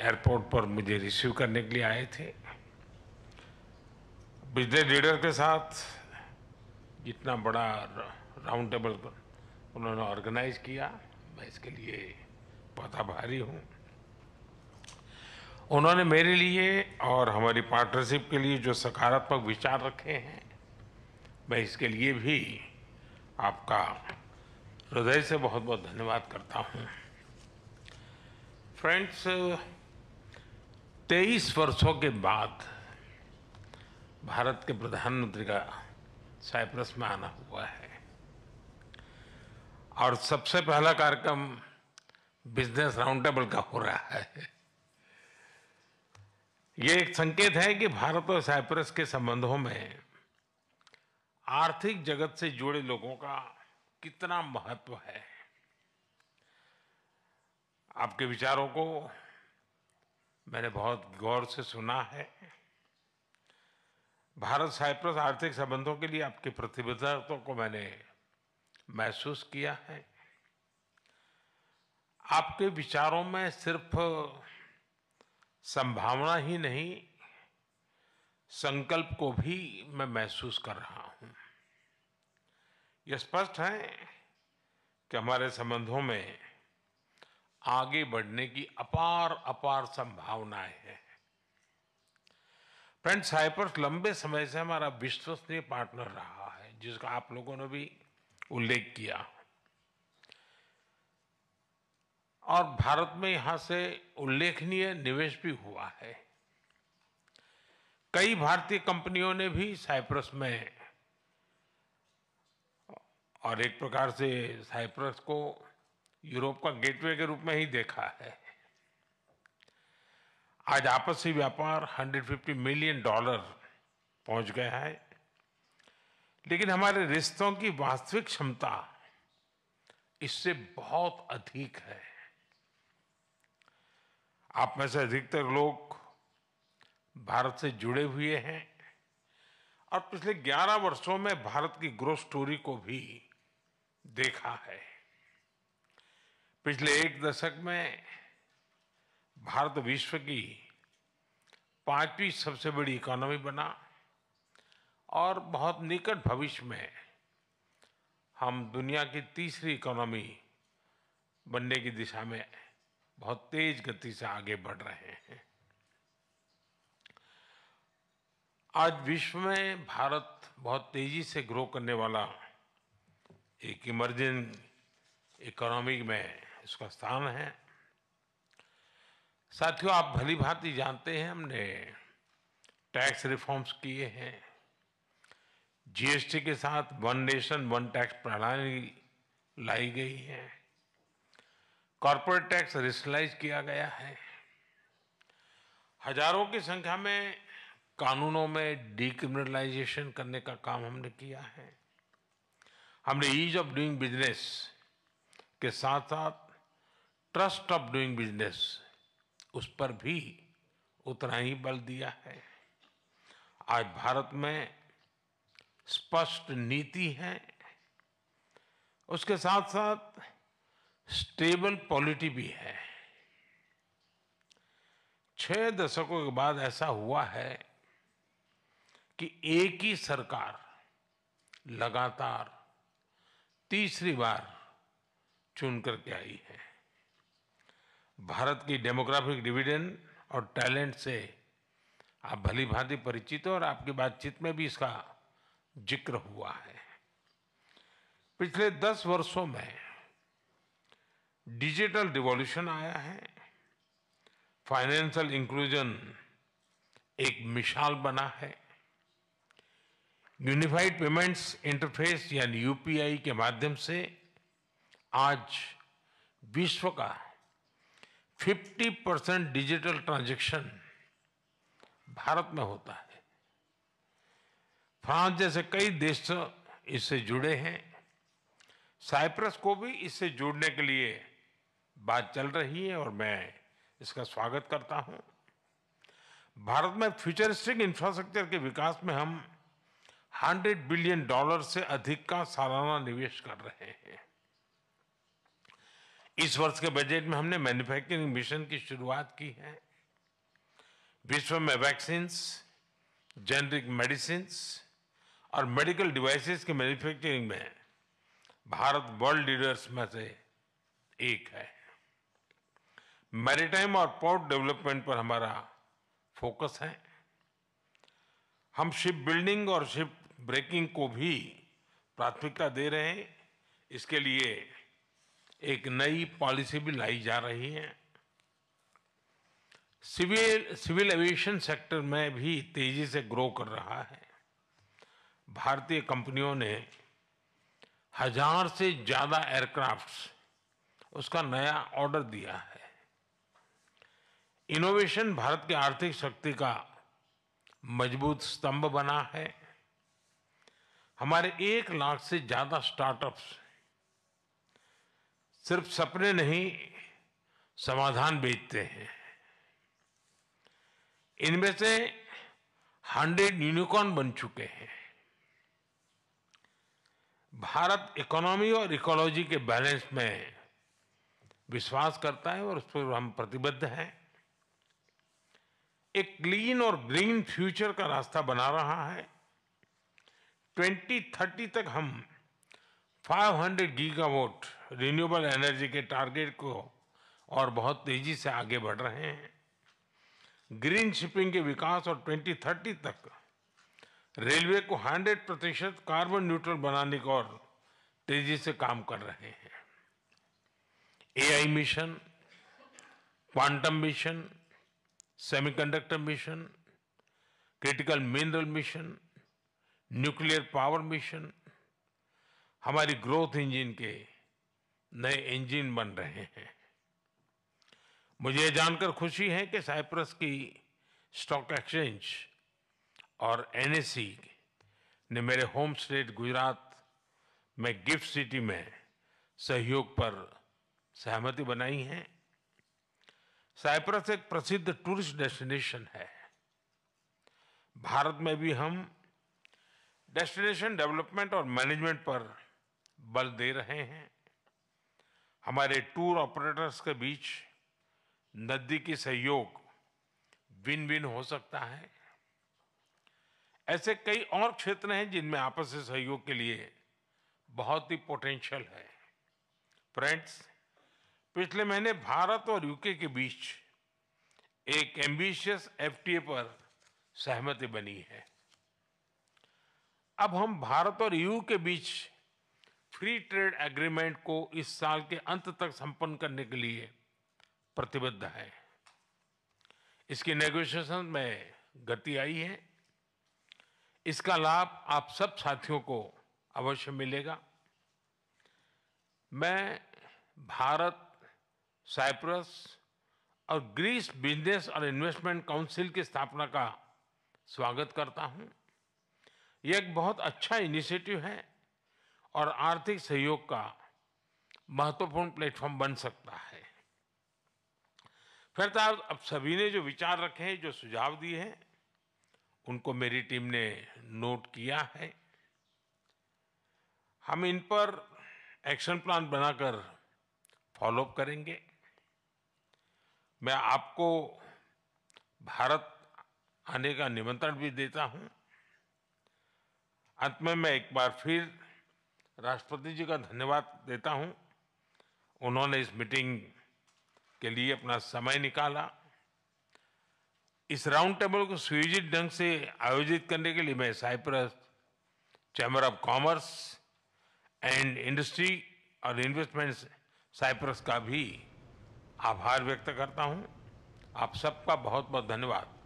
Airport पर मुझे receive करने के लिए आए थे। बिजनेस लीडर के साथ जितना बड़ा राउंड टेबल उन्होंने ऑर्गेनाइज किया, मैं इसके लिए बहुत आभारी हूँ। उन्होंने मेरे लिए और हमारी पार्टनरशिप के लिए जो सकारात्मक विचार रखे हैं, मैं इसके लिए भी आपका हृदय से बहुत बहुत धन्यवाद करता हूँ। फ्रेंड्स, 23 वर्षों के बाद भारत के प्रधानमंत्री का साइप्रस में आना हुआ है और सबसे पहला कार्यक्रम बिजनेस राउंड टेबल का हो रहा है। ये एक संकेत है कि भारत और साइप्रस के संबंधों में आर्थिक जगत से जुड़े लोगों का कितना महत्व है। आपके विचारों को मैंने बहुत गौर से सुना है। भारत साइप्रस आर्थिक संबंधों के लिए आपकी प्रतिबद्धता को मैंने महसूस किया है। आपके विचारों में सिर्फ संभावना ही नहीं, संकल्प को भी मैं महसूस कर रहा हूं। यह स्पष्ट है कि हमारे संबंधों में आगे बढ़ने की अपार अपार संभावनाएं हैं। फ्रेंड्स, साइप्रस लंबे समय से हमारा विश्वसनीय पार्टनर रहा है, जिसका आप लोगों ने भी उल्लेख किया, और भारत में यहां से उल्लेखनीय निवेश भी हुआ है। कई भारतीय कंपनियों ने भी साइप्रस में, और एक प्रकार से साइप्रस को यूरोप का गेटवे के रूप में ही देखा है। आज आपसी व्यापार $150 मिलियन पहुंच गया है, लेकिन हमारे रिश्तों की वास्तविक क्षमता इससे बहुत अधिक है। आप में से अधिकतर लोग भारत से जुड़े हुए हैं और पिछले 11 वर्षों में भारत की ग्रोथ स्टोरी को भी देखा है। पिछले एक दशक में भारत विश्व की 5वीं सबसे बड़ी इकोनॉमी बना और बहुत निकट भविष्य में हम दुनिया की तीसरी इकोनॉमी बनने की दिशा में बहुत तेज गति से आगे बढ़ रहे हैं। आज विश्व में भारत बहुत तेजी से ग्रो करने वाला एक इमर्जिंग इकोनॉमी में इसका स्थान है। साथियों, आप भली भांति जानते हैं, हमने टैक्स रिफॉर्म्स किए हैं। जीएसटी के साथ वन नेशन वन टैक्स प्रणाली लाई गई है। कॉर्पोरेट टैक्स रेशनलाइज किया गया है। हजारों की संख्या में कानूनों में डीक्रिमिनलाइजेशन करने का काम हमने किया है। हमने ईज ऑफ डूइंग बिजनेस के साथ साथ ट्रस्ट ऑफ डूइंग बिजनेस, उस पर भी उतना ही बल दिया है। आज भारत में स्पष्ट नीति है, उसके साथ साथ स्टेबल पॉलिटी भी है। 6 दशकों के बाद ऐसा हुआ है कि एक ही सरकार लगातार तीसरी बार चुन करके आई है। भारत की डेमोग्राफिक डिविडेंड और टैलेंट से आप भली भांति परिचित हो और आपकी बातचीत में भी इसका जिक्र हुआ है। पिछले 10 वर्षों में डिजिटल रिवॉल्यूशन आया है। फाइनेंशियल इंक्लूजन एक मिसाल बना है। यूनिफाइड पेमेंट्स इंटरफेस यानी यूपीआई के माध्यम से आज विश्व का 50% डिजिटल ट्रांजैक्शन भारत में होता है। फ्रांस जैसे कई देश इससे जुड़े हैं। साइप्रस को भी इससे जुड़ने के लिए बात चल रही है और मैं इसका स्वागत करता हूं। भारत में फ्यूचरिस्टिक इंफ्रास्ट्रक्चर के विकास में हम $100 बिलियन से अधिक का सालाना निवेश कर रहे हैं। इस वर्ष के बजट में हमने मैन्युफैक्चरिंग मिशन की शुरुआत की है। विश्व में वैक्सीन्स, जेनेरिक मेडिसिन्स और मेडिकल डिवाइसेस के मैन्युफैक्चरिंग में भारत वर्ल्ड लीडर्स में से एक है। मैरीटाइम और पोर्ट डेवलपमेंट पर हमारा फोकस है। हम शिप बिल्डिंग और शिप ब्रेकिंग को भी प्राथमिकता दे रहे हैं। इसके लिए एक नई पॉलिसी भी लाई जा रही है। सिविल एविएशन सेक्टर में भी तेजी से ग्रो कर रहा है। भारतीय कंपनियों ने 1000 से ज्यादा एयरक्राफ्ट्स उसका नया ऑर्डर दिया है। इनोवेशन भारत की आर्थिक शक्ति का मजबूत स्तंभ बना है। हमारे 1 लाख से ज्यादा स्टार्टअप्स सिर्फ सपने नहीं, समाधान बेचते हैं। इनमें से 100 यूनिकॉर्न बन चुके हैं। भारत इकोनॉमी और इकोलॉजी के बैलेंस में विश्वास करता है और उस पर हम प्रतिबद्ध हैं। एक क्लीन और ग्रीन फ्यूचर का रास्ता बना रहा है। 2030 तक हम 500 गीगावाट रिन्यूएबल एनर्जी के टारगेट को और बहुत तेजी से आगे बढ़ रहे हैं। ग्रीन शिपिंग के विकास और 2030 तक रेलवे को 100% कार्बन न्यूट्रल बनाने को और तेजी से काम कर रहे हैं। AI mission, quantum mission, semiconductor mission, critical mineral mission, nuclear power mission हमारी ग्रोथ इंजन के नए इंजन बन रहे हैं। मुझे जानकर खुशी है कि साइप्रस की स्टॉक एक्सचेंज और एनएसई ने मेरे होम स्टेट गुजरात में गिफ्ट सिटी में सहयोग पर सहमति बनाई है। साइप्रस एक प्रसिद्ध टूरिस्ट डेस्टिनेशन है। भारत में भी हम डेस्टिनेशन डेवलपमेंट और मैनेजमेंट पर बल दे रहे हैं। हमारे टूर ऑपरेटर्स के बीच नजदीकी सहयोग विन विन हो सकता है। ऐसे कई और क्षेत्र हैं जिनमें आपसी सहयोग के लिए बहुत ही पोटेंशियल है। फ्रेंड्स, पिछले महीने भारत और यूके के बीच एक एम्बिशियस एफटीए पर सहमति बनी है। अब हम भारत और यूके के बीच फ्री ट्रेड एग्रीमेंट को इस साल के अंत तक संपन्न करने के लिए प्रतिबद्ध है। इसकी नेगोशिएशन में गति आई है। इसका लाभ आप सब साथियों को अवश्य मिलेगा। मैं भारत, साइप्रस और ग्रीस बिजनेस और इन्वेस्टमेंट काउंसिल की स्थापना का स्वागत करता हूं। यह एक बहुत अच्छा इनिशिएटिव है और आर्थिक सहयोग का महत्वपूर्ण प्लेटफॉर्म बन सकता है। फिर अब सभी ने जो विचार रखे हैं, जो सुझाव दिए हैं, उनको मेरी टीम ने नोट किया है। हम इन पर एक्शन प्लान बनाकर फॉलोअप करेंगे। मैं आपको भारत आने का निमंत्रण भी देता हूं। अंत में मैं एक बार फिर राष्ट्रपति जी का धन्यवाद देता हूं। उन्होंने इस मीटिंग के लिए अपना समय निकाला। इस राउंड टेबल को सुयोजित ढंग से आयोजित करने के लिए मैं Cyprus Chamber of Commerce and Industry और इन्वेस्टमेंट साइप्रस का भी आभार व्यक्त करता हूं। आप सबका बहुत बहुत धन्यवाद।